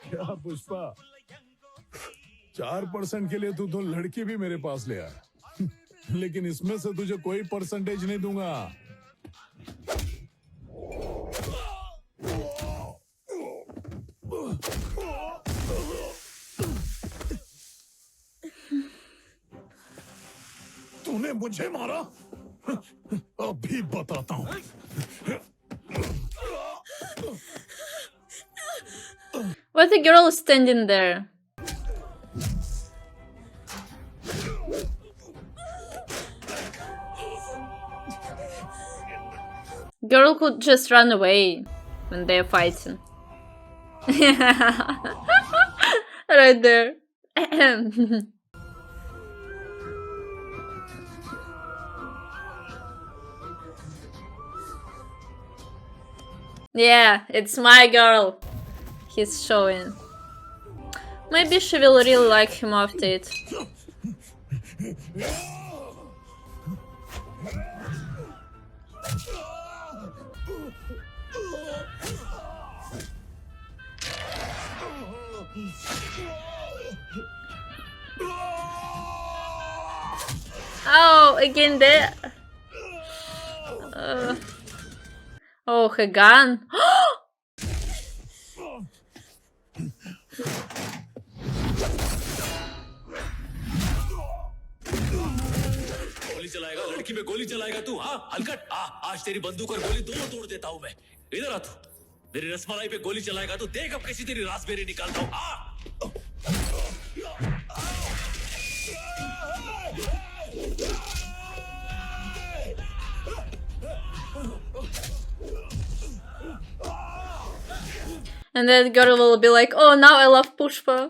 क्या पुष्पा, 4% के लिए तू तो लड़की भी मेरे पास ले आया, लेकिन इसमें से तुझे कोई परसेंटेज नहीं दूंगा। तूने मुझे मारा, अभी बताता हूँ। Why the girl is standing there? Girl could just run away when they're fighting. Right there. Yeah, it's my girl. He's showing. Maybe she will really like him after it. Oh, again there. Oh, her gun. गोली चलाएगा, लड़की पे गोली चलाएगा तू? हाँ हलकट, आज तेरी बंदूक और गोली दोनों तोड़ देता हूँ मैं। इधर आ तू, मेरी रसमलाई पे गोली चलाएगा तू, देख अब कैसी तेरी रास्पबेरी निकालता हूँ। And then girl will be like, oh, now I love Pushpa.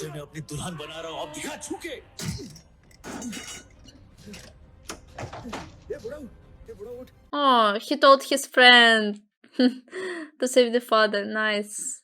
मैं अपनी दुल्हन बना रहा हूँ, अब दिखा छूके। Oh, he told his friend to save the father. Nice.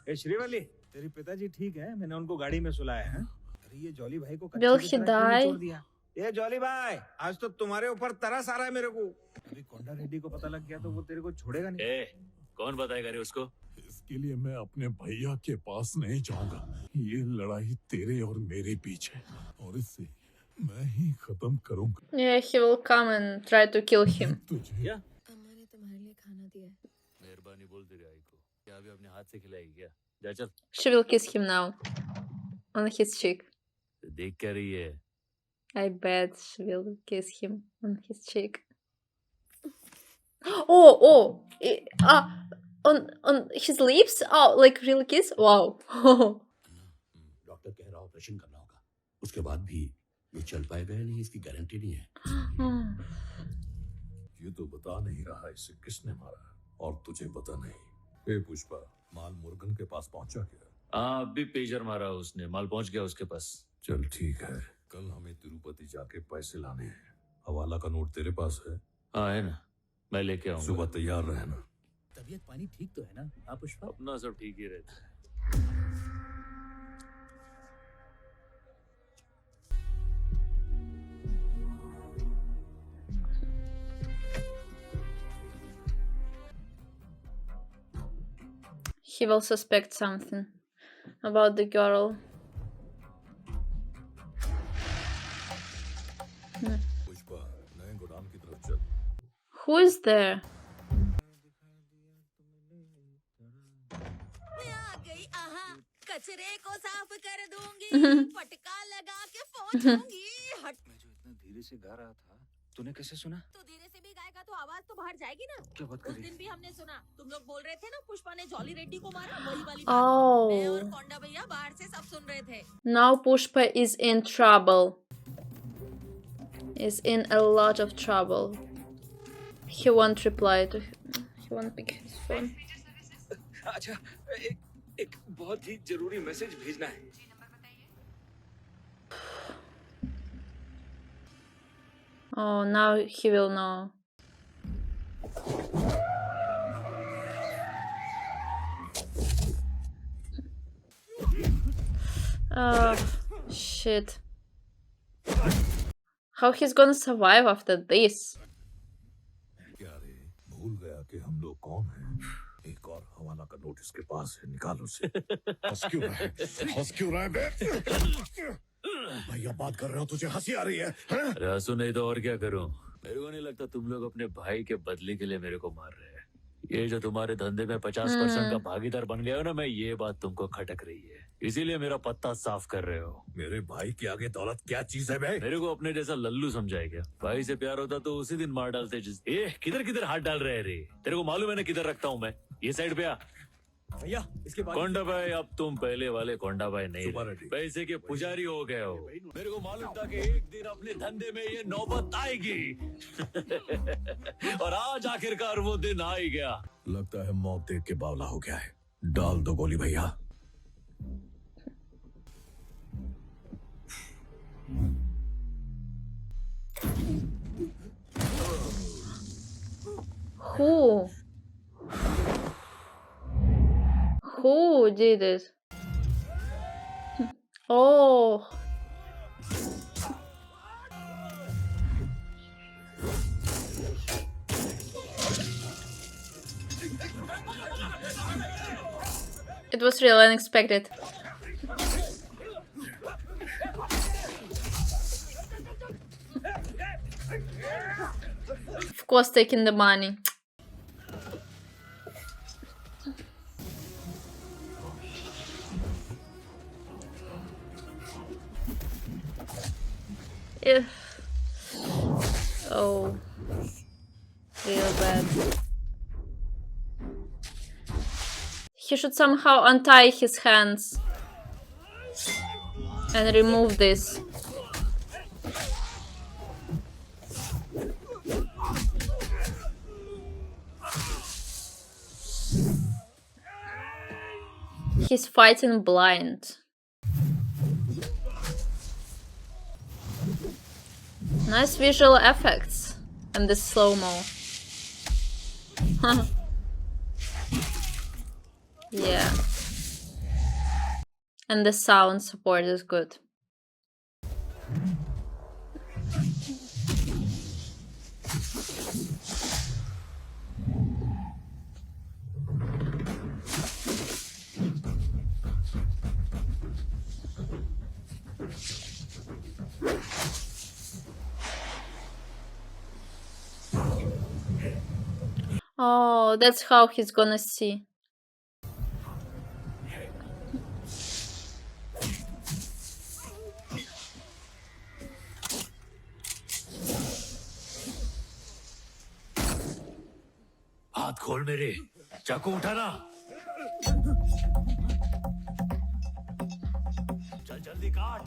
ए श्रीवल्ली, तेरे पिताजी ठीक है? मैंने उनको गाड़ी में सुलाया है। अरे ये जॉली भाई को Will he die? छोड़ दिया। ये जॉली भाई, आज तो तुम्हारे ऊपर तरस आ रहा है मेरे को। अभी कोंडा रेड्डी को पता लग गया तो वो तेरे को छोड़ेगा नहीं। ए, कौन बताएगा रे उसको? इसके लिए मैं अपने भैया के पास नहीं जाऊंगा। ये लड़ाई तेरे और मेरे बीच है और इसे मैं ही खत्म करूंगा। Yeah, he will come and try to kill him. तुझे अम्मा ने तुम्हारे लिए खाना दिया है। मेहरबानी बोल तेरी आई को, क्या अभी अपने हाथ से खिलाएगी क्या? जा चल। She will kiss him now on his cheek. देख क्या रही है? I bet she will kiss him on his cheek. Oh, on his lips? Oh, like real kiss? Wow. Doctor कह रहा ऑपरेशन करना होगा, उसके बाद भी ये चल पाएगा या नहीं इसकी गारंटी नहीं है। ये तो बता नहीं रहा इसे किसने मारा और तुझे पता नहीं। ए पुष्पा, माल मुर्गन के पास पहुंचा क्या? हाँ, अभी पेजर मारा उसने, माल पहुंच गया उसके पास। चल ठीक है, कल हमें तिरुपति जाके पैसे लाने हैं। हवाला का नोट तेरे पास है? हाँ है ना, मैं लेके आऊंगा। सुबह तैयार रहना। तबीयत पानी ठीक तो है ना? हाँ पुष्पा? अपना सब ठीक ही रहता है। He will suspect something about the girl. Pushpa, नए गोदाम की तरफ चल। Who is there? कचरे को साफ कर दूंगी, फटका लगा के पहुंचूंगी। हट। मैं जो इतना धीरे से गा रहा था, तूने कैसे सुना? तो धीरे से भी गाएगा तो आवाज तो बाहर जाएगी ना। क्या बात कर उस रही दिन भी हमने सुना, तुम लोग बोल रहे थे ना पुष्पा ने जॉली रेड्डी को मारा, वही वाली बात। Oh. मैं और कोंडा भैया बाहर से सब सुन रहे थे। Now Pushpa is in trouble. Is in a lot of trouble. He won't reply to him. He won't pick his phone. अच्छा, एक बहुत ही जरूरी मैसेज भेजना है। Oh, now he will know. Oh, shit. How he's gonna survive after this? क्या रे, साला का नोट इसके पास है, निकाल उसे। हंस क्यों रहा है? हंस क्यों रहा है बे? भैया बात कर रहे हो, तुझे हंसी आ रही है? हैं? अरे हंसू नहीं तो और क्या करूं? मेरे को नहीं लगता तुम लोग अपने भाई के बदले के लिए मेरे को मार रहे हैं। ये जो तुम्हारे धंधे में 50% का भागीदार बन गया हो ना, मैं ये बात तुमको खटक रही है, इसीलिए मेरा पत्ता साफ कर रहे हो। मेरे भाई के आगे दौलत क्या चीज है बे? मेरे को अपने जैसा लल्लू समझाए क्या? भाई से प्यार होता तो उसी दिन मार डालते। किधर किधर हाथ डाल रहे रे? तेरे को मालूम है ना किधर रखता हूँ मैं? ये साइड पे आ। भैया इसके बाद कोंडा भाई, अब तुम पहले वाले कोंडा भाई नहीं सुपर रहे। रेड्डी। पैसे के पुजारी हो गए हो। मेरे को मालूम था कि एक दिन अपने धंधे में ये नौबत आएगी। और आज आखिरकार वो दिन आ ही गया। लगता है मौत देख के बावला हो गया है। डाल दो गोली भैया। Who? Who did it? Oh. It was really unexpected. Of course, taking the money. If oh, real bad. He should somehow untie his hands and remove this. He's fighting blind. Nice visual effects and the slow-mo. Yeah. And the sound support is good. Oh, that's how he's gonna see. हाथ खोल मेरे, चाकू उठाना। चल जल्दी काट।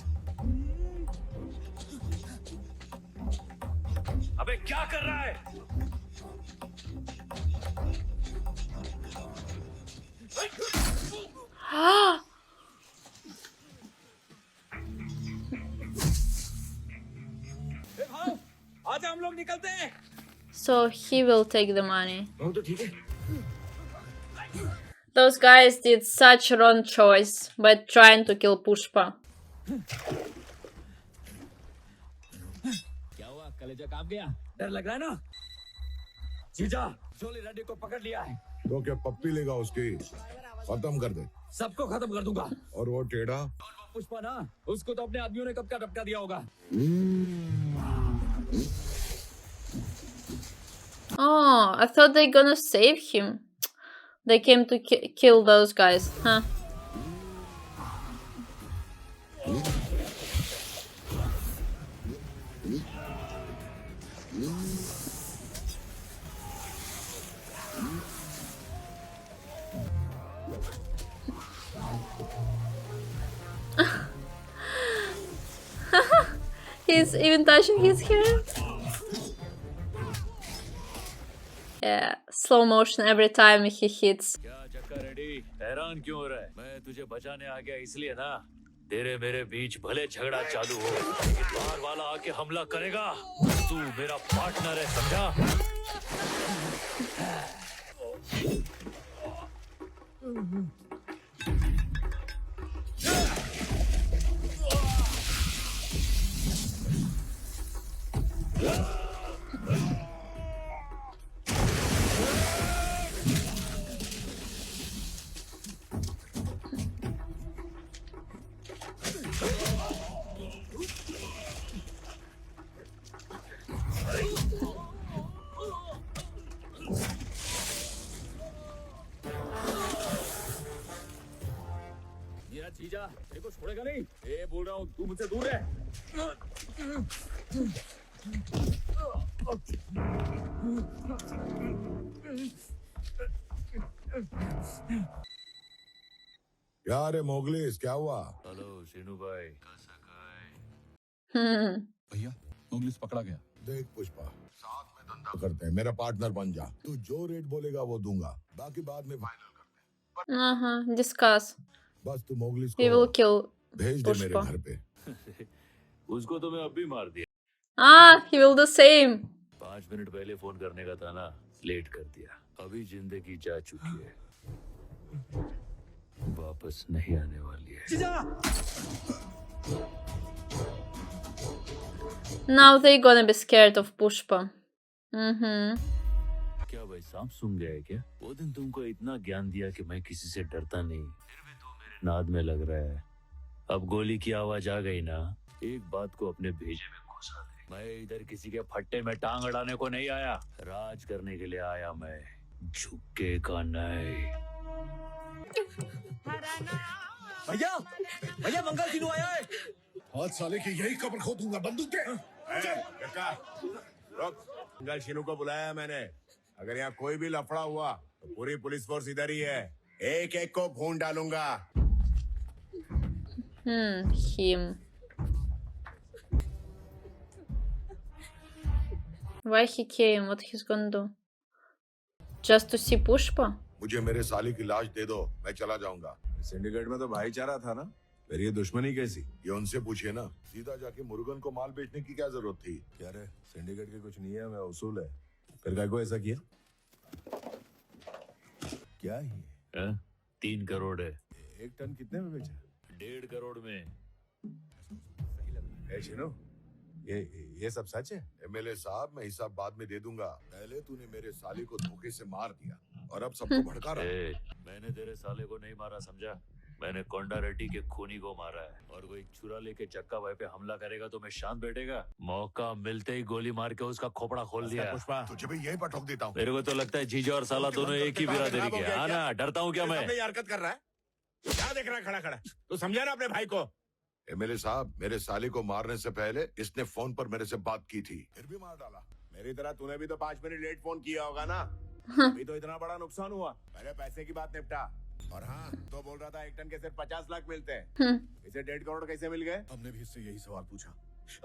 अबे क्या कर रहा है? आजा हम लोग निकलते हैं। So he will take the money. वो तो ठीक है। Those guys did such a wrong choice by trying to kill Pushpa. क्या हुआ? कलेजा कांप गया? डर लग रहा है ना? जीजा, जोली रेड्डी को पकड़ लिया है। तो क्या पप्पी लेगा उसकी? खत्म कर दे। सबको खत्म कर दूंगा। और वो टेढ़ा? पुष्पा ना, उसको तो अपने आदमियों ने कब का डपका दिया होगा। Oh, I thought they're gonna save him. They came to kill those guys, huh? He's even touching his hair. Yeah, slow motion every time he hits. क्या चक्कर रेडी? हैरान क्यों हो रहा है? मैं तुझे बचाने आ गया इसलिए ना। तेरे मेरे बीच भले झगड़ा चालू हो, लेकिन बाहर वाला आके हमला करेगा। तू मेरा पार्टनर है, समझा? मेरा जीजा तेरे को छोड़ेगा नहीं। ए बोल रहा हूँ, तू मुझसे दूर रह। क्या रे मोगलीस, क्या हुआ? हेलो शीनू भाई। भैया मोगलीस पकड़ा गया। देख पुष्पा, साथ में धंधा करते हैं, मेरा पार्टनर बन जा। तू जो रेट बोलेगा वो दूंगा, बाकी बाद में फाइनल करते हैं। Discuss. बस तू मोगलीस We will को kill भेज दे मेरे Pushpa. घर पे। उसको तो मैं अब भी मार दिया। He will do same. 5 minute पहले फोन करने का था ना, लेट कर दिया। अभी जिंदगी जा चुकी है, वापस नहीं आने वाली है। Now they're gonna be scared of Pushpa. क्या भाई सांप सूंघ गया है क्या? वो दिन तुमको इतना ज्ञान दिया कि मैं किसी से डरता नहीं, फिर भी तू मेरे नाद में लग रहा है। अब गोली की आवाज आ गई ना, एक बात को अपने भेजे में घुसा दे। मैं इधर किसी के फट्टे में टांग अड़ाने को नहीं आया, राज करने के लिए आया मैं, झुकेगा नहीं। भैया भैया मंगल तीनू आया है। आज साले की यही कब्र खोदूंगा बंदूक के। मंगल शीनू को बुलाया मैंने। अगर यहाँ कोई भी लफड़ा हुआ तो पूरी पुलिस फोर्स इधर ही है, एक एक को भून डालूंगा। Him. Why he came? What he's gonna do? Just to see Pushpa? मुझे मेरे साले की लाश दे दो, मैं चला जाऊंगा। सिंडिकेट में तो भाईचारा था ना, फिर ये दुश्मनी कैसी? ये उनसे पूछिए ना, सीधा जाके मुर्गन को माल बेचने की क्या जरूरत थी? क्या रे, सिंडिकेट के कुछ नियम है, उसूल है, फिर काय को ऐसा किया? क्या ही 3 करोड़ है। 1 टन कितने में बेचा? 1.5 करोड़ में। ए शीनू, ये सब सच है? एमएलए साहब, मैं हिसाब बाद में दे दूंगा। पहले तूने मेरे साले को धोखे से मार दिया और अब सबको भड़का रहा है। मैंने तेरे साले को नहीं मारा, समझा? मैंने कोंडा रेड्डी के खूनी को मारा है। और कोई छुरा लेके चक्का भाई पे हमला करेगा तो मैं शांत बैठेगा? मौका मिलते ही गोली मार के उसका खोपड़ा खोल दिया। पुष्पा, तुझे भी यही पर ठोक देता हूँ। मेरे को तो लगता है जीजा और साला दोनों एक ही बिरादरी के। हाँ ना, डरता हूँ क्या मैं? ये हरकत कर रहा है, क्या देख रहा है खड़ा खड़ा? तू समझा ना अपने भाई को? एमएलए साहब, मेरे साले को मारने से पहले इसने फोन पर मेरे से बात की थी, फिर भी मार डाला। मेरी तरह तूने भी तो 5 मिनट लेट फोन किया होगा ना, अभी तो इतना बड़ा नुकसान हुआ। पहले पैसे की बात निपटा। और हाँ, तो बोल रहा था 1 टन के सिर्फ 50 लाख मिलते हैं, इसे 1.5 करोड़ कैसे मिल गए? हमने भी इससे यही सवाल पूछा।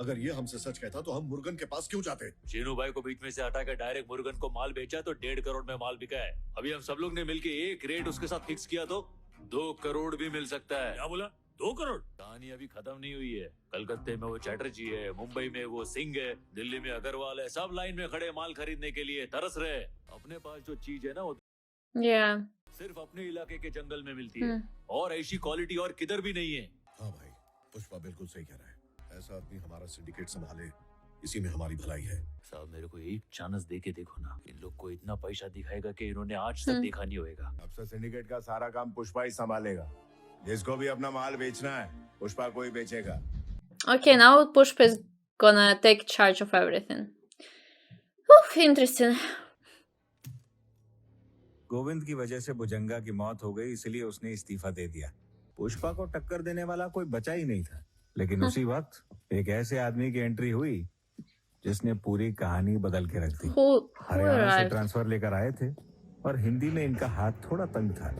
अगर ये हमसे सच कहता तो हम मुर्गन के पास क्यों जाते? शीनू भाई को बीच में से हटा कर डायरेक्ट मुर्गन को माल बेचा तो 1.5 करोड़ में माल बिका है। अभी हम सब लोग ने मिलके एक रेट उसके साथ फिक्स किया तो 2 करोड़ भी मिल सकता है। क्या बोला? 2 करोड़? कहानी अभी खत्म नहीं हुई है। कलकत्ते में वो चैटर्जी है, मुंबई में वो सिंह है, दिल्ली में अग्रवाल है, सब लाइन में खड़े माल खरीदने के लिए तरस रहे। अपने पास जो चीज है ना, वो Yeah. सिर्फ अपने इलाके के जंगल में मिलती है, और ऐसी क्वालिटी और किधर भी नहीं है। हाँ भाई, पुष्पा बिल्कुल सही कह रहा है। ऐसा आदमी हमारा सिंडिकेट संभाले, इसी में हमारी भलाई है। साहब, मेरे को एक चांस दे के देखो ना, इन लोग को इतना पैसा दिखाएगा कि इन्होंने आज तक देखा नहीं होएगा। अब से सिंडिकेट का सारा काम पुष्पा ही संभालेगा। जिसको भी अपना माल बेचना है, पुष्पा को ही बेचेगा। Okay, now Pushpa is gonna take charge of everything. Interesting. Govind की वजह से भुजंगा की मौत हो गई, इसलिए उसने इस्तीफा दे दिया। पुष्पा को टक्कर देने वाला कोई बचा ही नहीं था। लेकिन उसी वक्त एक ऐसे आदमी की एंट्री हुई जिसने पूरी कहानी बदल के रख दी। Who हरियाणा से arrived? ट्रांसफर लेकर आए थे और हिंदी में इनका हाथ थोड़ा तंग था।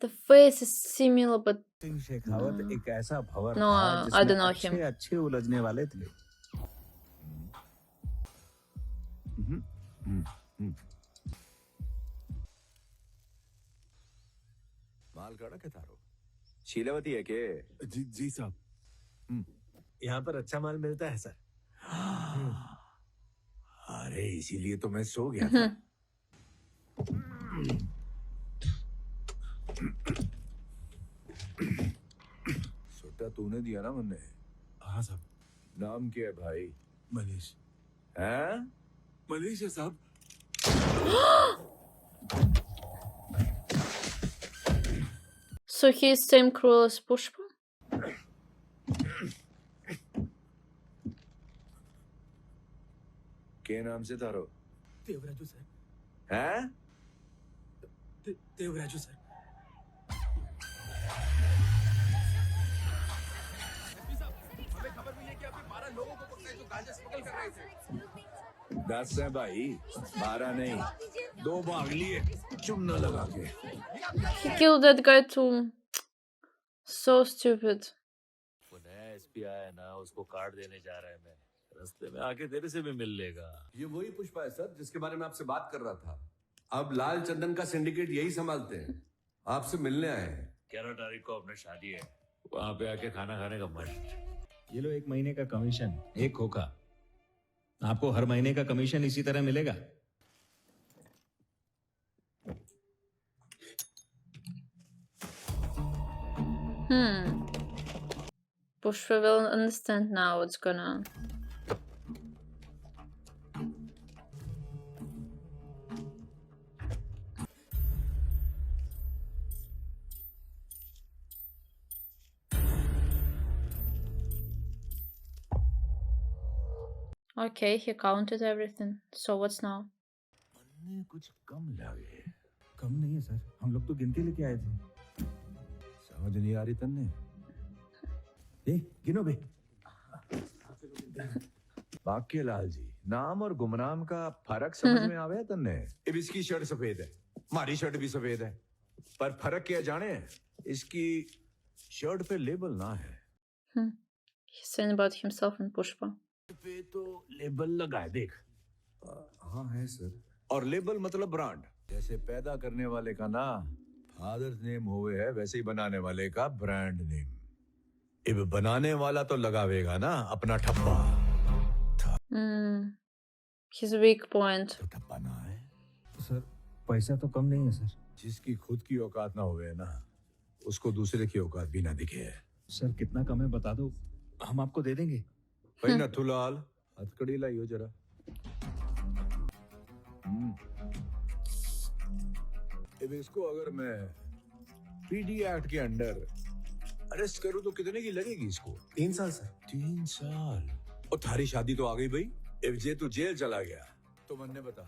The face is similar, but Singh Shekhawat एक ऐसा भंवर No, था I जिसमें don't know him. अच्छे उलझने वाले थे। माल काड़ा के थारो? शीलावती है के? जी साहब। यहाँ पर अच्छा माल मिलता है सर। अरे इसीलिए तो मैं सो गया था। सोटा तूने दिया ना मुन्ने? हाँ साहब। नाम क्या है भाई? मनीष। हैं? मनीष है साहब। so he's same cruel as Pushpa? के नाम से थारो? देवराजू सर। हैं? देवराजू सर। 10 है भाई, 12 नहीं, 2 भाग लिए चुन्ना लगा के। He killed that guy too. So stupid. वो नया एसपी आया है ना, उसको कार्ड देने जा रहा है। मैं रास्ते में आके तेरे से भी मिल लेगा। ये वही पुष्पा है सर जिसके बारे में आपसे बात कर रहा था। अब लाल चंदन का सिंडिकेट यही संभालते हैं। आपसे मिलने आए हैं। 11 तारीख को अपने शादी है, वहां पे आके खाना खाने का मन। ये लो 1 महीने का कमीशन, 1 खोखा। आपको हर महीने का कमीशन इसी तरह मिलेगा। Pushpa will understand now what's going on. Okay, he counted everything. So what's now? कुछ कम लगे। कम नहीं है सर, हम लोग तो गिनती लेके आए थे। समझ नहीं आ रही तन्ने। गिनो बे। बाकी लाल जी, नाम और गुमनाम का फर्क समझ में आवे तन्ने? अब इसकी शर्ट सफेद है, हमारी शर्ट भी सफेद है, पर फर्क क्या जाने? इसकी शर्ट पे लेबल ना है। He's saying about himself and Pushpa. पे तो लेबल लगा है, देख। हाँ है सर। और लेबल मतलब ब्रांड। जैसे पैदा करने वाले का ना फादर्स नेम हुए है, वैसे ही बनाने वाले का ब्रांड नेम। अब बनाने वाला तो लगावेगा ना अपना ठप्पा। His weak point. तो ठप्पा ना है सर, पैसा तो कम नहीं है सर। जिसकी खुद की औकात ना हुए ना, उसको दूसरे की औकात भी ना दिखे। सर कितना कम है बता दो, हम आपको दे देंगे। भाई नथुलाल, हथकड़ी लाइयो जरा। अब इसको अगर मैं पीडी एक्ट के अंडर अरेस्ट करूं तो कितने की लगेगी इसको? 3 साल सर। 3 साल? और थारी शादी तो आ गई भाई। अब जे तू जेल चला गया तो मन्ने बता।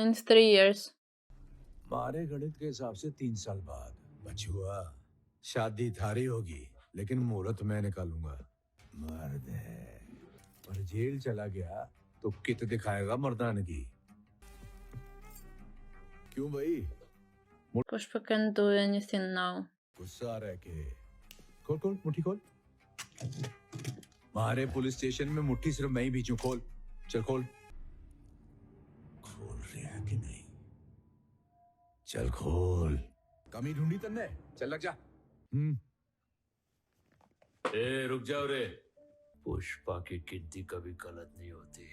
In 3 years. मारे गणित के हिसाब से 3 साल बाद बचुआ शादी थारी होगी, लेकिन मुहूर्त मैं निकालूंगा। मर्द है, पर जेल चला गया तो कित दिखाएगा मर्दान की। क्यों भाई? Pushpa can't do anything now. गुस्सा रह के खोल खोल मुट्ठी खोल। मारे पुलिस स्टेशन में मुट्ठी सिर्फ मैं ही बीचू। खोल, चल खोल। खोल रहे हैं कि नहीं? चल खोल। कमी ढूंढी तन्ने, चल लग जा। ए रुक जाओ रे, पुष्पा की गिनती कभी गलत नहीं होती।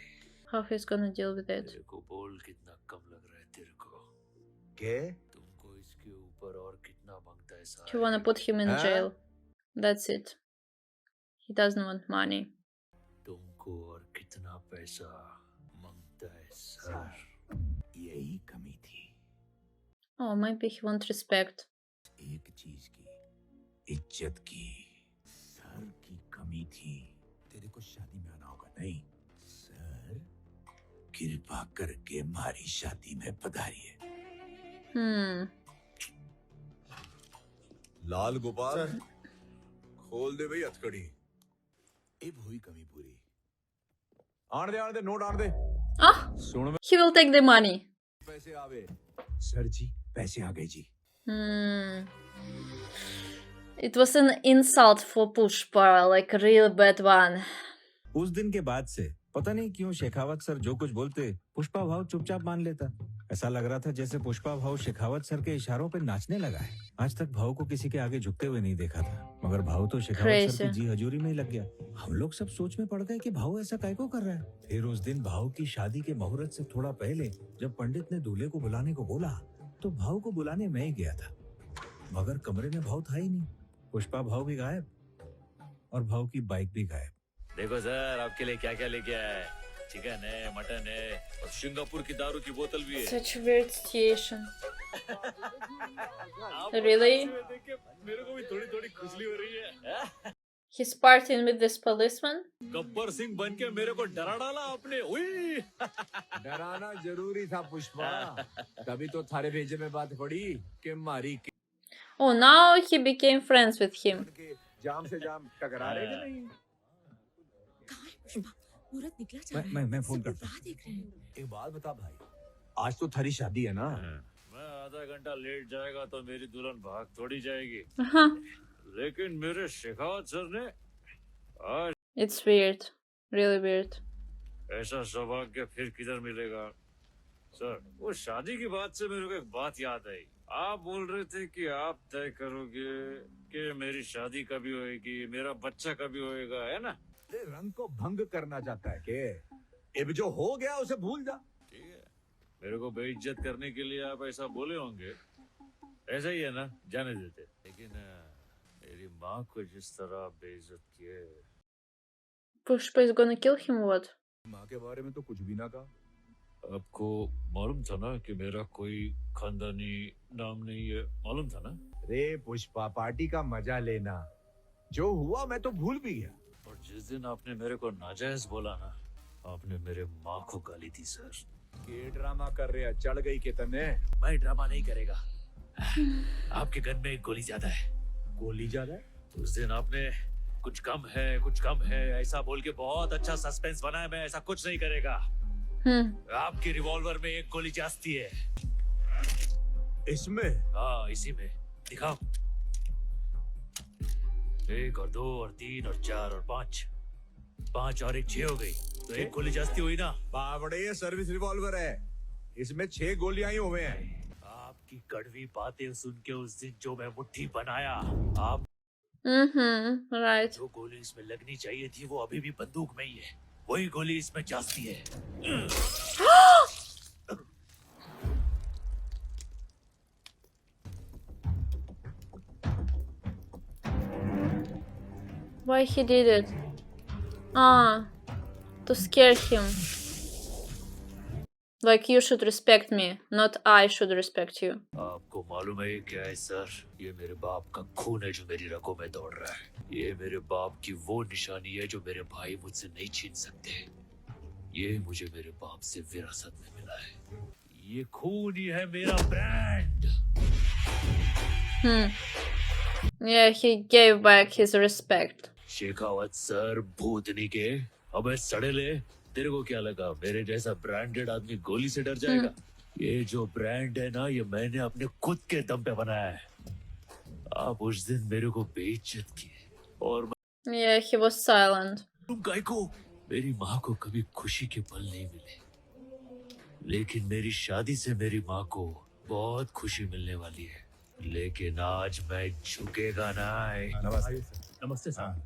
How he's gonna deal with it? तेरे को बोल कितना कम लग रहा है तेरे को? क्या? तुमको इसके ऊपर और कितना मांगता है सारा? You wanna put him in jail. That's it. He doesn't want money. तुमको और कितना पैसा मांगता है सर? यही कमी थी। Oh, maybe he wants respect. एक चीज की, इज्जत की, सर की कमी थी। तेरे को शादी में आना होगा। नहीं सर, कृपा करके हमारी शादी में पधारिए। लाल गोपाल, खोल दे भाई हथकड़ी। अब हुई कमी पूरी। आने दे, नोट आने दे। सुन, He will take the money. पैसे आवे। सर जी पैसे आ गए जी। It was an insult for Pushpa, like a real bad one. उस दिन के बाद से पता नहीं क्यों शेखावत सर जो कुछ बोलते पुष्पा भाव चुपचाप मान लेता। ऐसा लग रहा था जैसे पुष्पा भाव शेखावत सर के इशारों पे नाचने लगा है। आज तक भाव को किसी के आगे झुकते हुए नहीं देखा था, मगर भाव तो शेखावत सर की जी हजूरी में ही लग गया। हम लोग सब सोच में पड़ गए कि भाव ऐसा काय को कर रहा है। फिर उस दिन भाव की शादी के मुहूर्त से थोड़ा पहले जब पंडित ने दूल्हे को बुलाने को बोला तो भाव को बुलाने मैं ही गया था, मगर कमरे में भाव था ही नहीं। पुष्पा भाव भी गायब और भाव की बाइक भी गायब। देखो सर, आपके लिए क्या क्या लेके आया है। चिकन है, मटन है और सिंगापुर की दारू की बोतल भी है। Such a weird situation. Really? मेरे को भी थोड़ी थोड़ी खुजली हो रही है। He's partying with this policeman? Gabbar Singh बन के मेरे को डरा डाला आपने। उई! डराना जरूरी था पुष्पा, तभी तो थारे भेजे में बात पड़ी कि मारी Oh, now he became friends with him. जाम से जाम टकरा रहे कि नहीं? मुहूर्त निकला जा रहा है। मैं फोन सब करता राह देख रहे हैं। एक बात बता भाई, आज तो थारी शादी है ना? मैं आधा घंटा लेट जाएगा तो मेरी दुल्हन भाग थोड़ी जाएगी, हाँ, लेकिन मेरे शेखावत सर ने आज it's weird. Really weird. ऐसा सौभाग्य फिर किधर मिलेगा? सर, वो शादी की बात से मेरे को एक बात याद आई। आप बोल रहे थे कि आप तय करोगे कि मेरी शादी कभी होएगी, मेरा बच्चा कभी होएगा, है ना? अरे रंग को भंग करना चाहता है के? अब जो हो गया उसे भूल जा। ठीक है, मेरे को बेइज्जत करने के लिए आप ऐसा बोले होंगे, ऐसा ही है ना, जाने देते। लेकिन मेरी माँ को जिस तरह बेइज्जत किए। Pushpa is gonna kill him, what? माँ के बारे में तो कुछ भी ना कहा। आपको मालूम था ना कि मेरा कोई खानदानी नाम नहीं है, मालूम था ना? रे पुष्पा, पार्टी का मजा लेना। जो हुआ मैं तो भूल भी गया। और जिस दिन आपने मेरे को नाजायज बोला ना, आपने मेरे माँ को गाली दी सर। ये ड्रामा कर रहे हैं, चढ़ गई के तने। मैं ड्रामा नहीं करेगा। आपके गन में एक गोली ज्यादा है। गोली ज्यादा है? उस दिन आपने कुछ कम है ऐसा बोल के बहुत अच्छा सस्पेंस बनाया। मैं ऐसा कुछ नहीं करेगा। आपकी रिवॉल्वर में एक गोली जाती है। इसमें? हाँ, इसी में। दिखाओ। 1 और 2 और 3 और 4 और 5 और 1 6 हो गई, तो एक गोली जाती हुई ना। बावड़े, ये सर्विस रिवॉल्वर है, इसमें 6 गोलियां ही हुए हैं। आपकी कड़वी बातें सुन के उस दिन जो मैं मुट्ठी बनाया, आप Right. जो गोली इसमें लगनी चाहिए थी वो अभी भी बंदूक में ही है। वही गोली इसमें जाती है। Why he did it? To scare him. Like, you should respect me, not I should respect you. आपको मालूम है ये क्या है सर? ये मेरे बाप का खून है जो मेरी रगों में दौड़ रहा है। ये मेरे बाप की वो निशानी है जो मेरे भाई मुझसे नहीं छीन सकते। ये मुझे मेरे बाप से विरासत में मिला है। ये खून ही है मेरा brand. Yeah, he gave back his respect. Shekhawat sir, भूतनी के, अबे सड़ेले, तेरे को क्या लगा मेरे जैसा ब्रांडेड आदमी गोली से डर जाएगा? ये जो ब्रांड है ना, ये मैंने अपने खुद के दम पे बनाया है। आप उस दिन मेरे को बेइज्जत किए और Yeah, he was silent. तुम गाय को, मेरी माँ को कभी खुशी के पल नहीं मिले, लेकिन मेरी शादी से मेरी माँ को बहुत खुशी मिलने वाली है। लेकिन आज मैं झुकेगा ना। नमस्ते सर।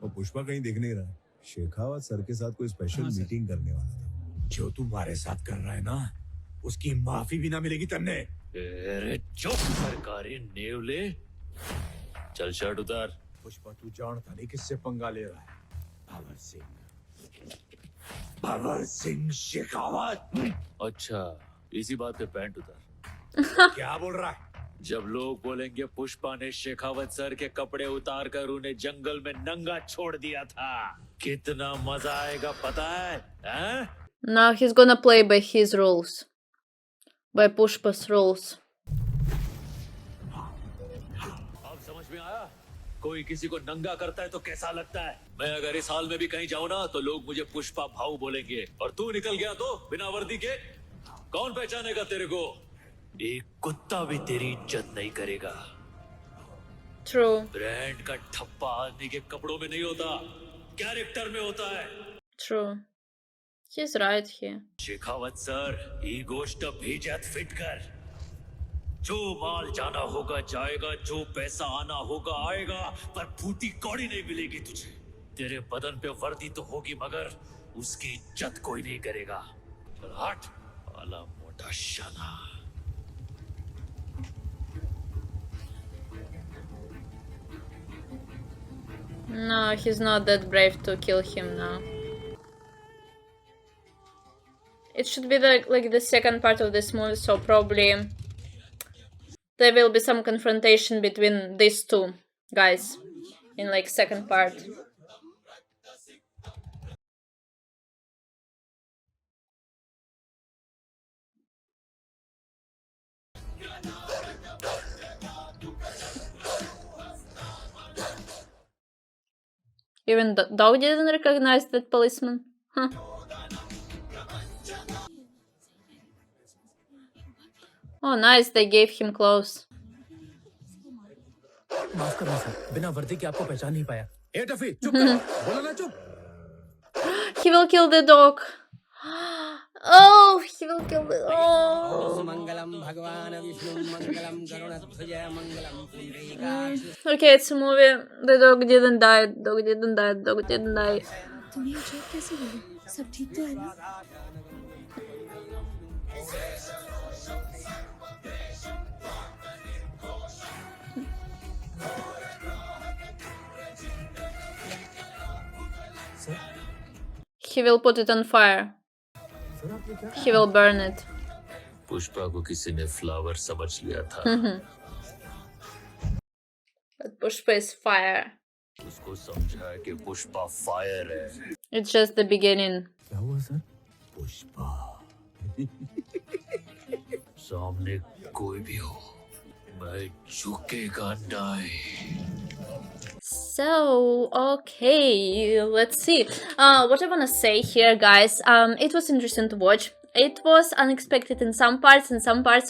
वो पुष्पा कहीं दिख नहीं रहा। शेखावत सर के साथ कोई स्पेशल मीटिंग करने वाला था। जो तुम्हारे साथ कर रहा है ना, उसकी माफी भी ना मिलेगी तन्ने। अरे चुप सरकारी नेवले, चल शर्ट उतार। पुष्पा, तू जानता नहीं किससे पंगा ले रहा है। भंवर सिंह शेखावत। अच्छा, इसी बात पे पैंट उतार। क्या बोल रहा है? जब लोग बोलेंगे पुष्पा ने शेखावत सर के कपड़े उतार कर उन्हें जंगल में नंगा छोड़ दिया था, कितना मजा आएगा पता है? Now he's gonna play by his rules. By Pushpa's rules. अब समझ में आया? कोई किसी को नंगा करता है तो कैसा लगता है? मैं अगर इस हाल में भी कहीं जाऊं ना तो लोग मुझे पुष्पा भाऊ बोलेंगे, और तू निकल गया तो बिना वर्दी के कौन पहचानेगा तेरे को? एक कुत्ता भी तेरी इज्जत नहीं करेगा। True. ब्रांड का ठप्पा आदमी के कपड़ों में नहीं होता, कैरेक्टर में होता है। True. He's right here. Shekhawat sir, ही गोष्ट भेजत फिट कर। जो माल जाना होगा जाएगा, जो पैसा आना होगा आएगा, पर फूटी कौड़ी नहीं मिलेगी तुझे। तेरे बदन पे वर्दी तो होगी मगर उसकी इज्जत कोई नहीं करेगा। चल हट, आला मोटा शाना। No, he's not that brave to kill him now. It should be like the second part of this movie, so probably there will be some confrontation between these two guys in like second part. Even the dog didn't recognize that policeman. Huh. Oh, nice, they gave him clothes. माफ करना sir, बिना वर्दी के आपको पहचान नहीं पाया। ए Tuffy, चुप कर, बोलो ना चुप। He will kill the dog. Oh, he will kill the dog. मंगलम भगवान विष्णु मंगलम गरुणध्वज मंगलम पुंडरीकाक्ष। Okay, it's a movie. The dog didn't die. Dog didn't die. Dog didn't die. तुम्हें अचानक कैसे लगा? सब ठीक तो है ना? He will put it on fire. He will burn it. Pushpa को किसी ने फ्लावर समझ लिया था। But Pushpa is fire. उसको समझा कि पुष्पा फायर है। It's just the beginning. क्या हुआ सर? पुष्पा। सामने कोई भी हो, मैं झुकेगा नहीं। So, okay, let's see. What I wanna say here, guys, it was interesting to watch. It was unexpected in some parts,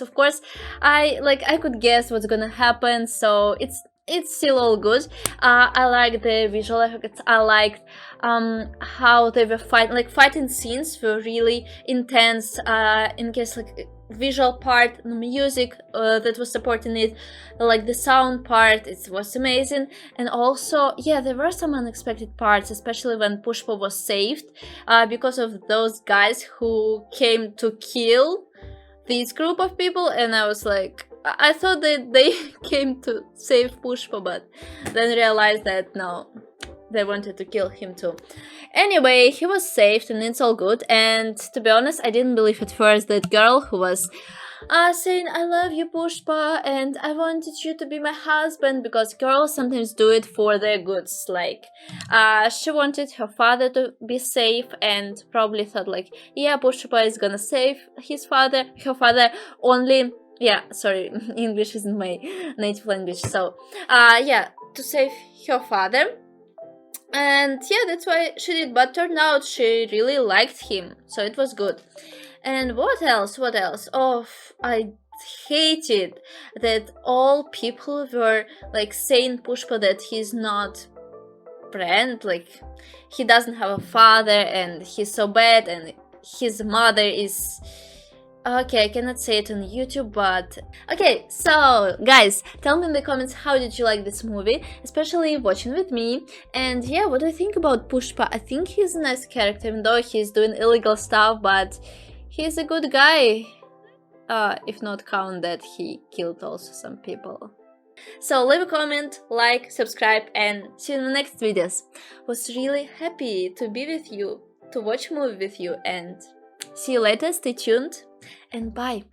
of course, I could guess what's gonna happen, so it's still all good. I like the visual effects. I liked how they were fighting scenes were really intense. In case visual part, the music that was supporting it, like the sound part, it was amazing. And also, yeah, there were some unexpected parts, especially when Pushpa was saved because of those guys who came to kill this group of people, and I was like, I thought that they came to save Pushpa, but then realized that no, they wanted to kill him too. Anyway, he was saved and it's all good. And to be honest, I didn't believe at first that girl who was saying, I love you, Pushpa, and I wanted you to be my husband, because girls sometimes do it for their goods. Like, she wanted her father to be safe and probably thought like, yeah, Pushpa is gonna save her father only. Yeah, sorry, English isn't my native language. So, yeah, to save her father. And yeah, that's why she did. But turned out she really liked him, so it was good. And what else? Oh, I hated that all people were like saying Pushpa that he's not friend, like he doesn't have a father and he's so bad, and his mother is... Okay, I cannot say it on YouTube, but... Okay, so, guys, tell me in the comments how did you like this movie, especially watching with me. And yeah, what do you think about Pushpa? I think he's a nice character, even though he's doing illegal stuff, but he's a good guy. If not count that he killed also some people. So leave a comment, like, subscribe, and see you in the next videos. Was really happy to be with you, to watch a movie with you, and see you later. Stay tuned and bye.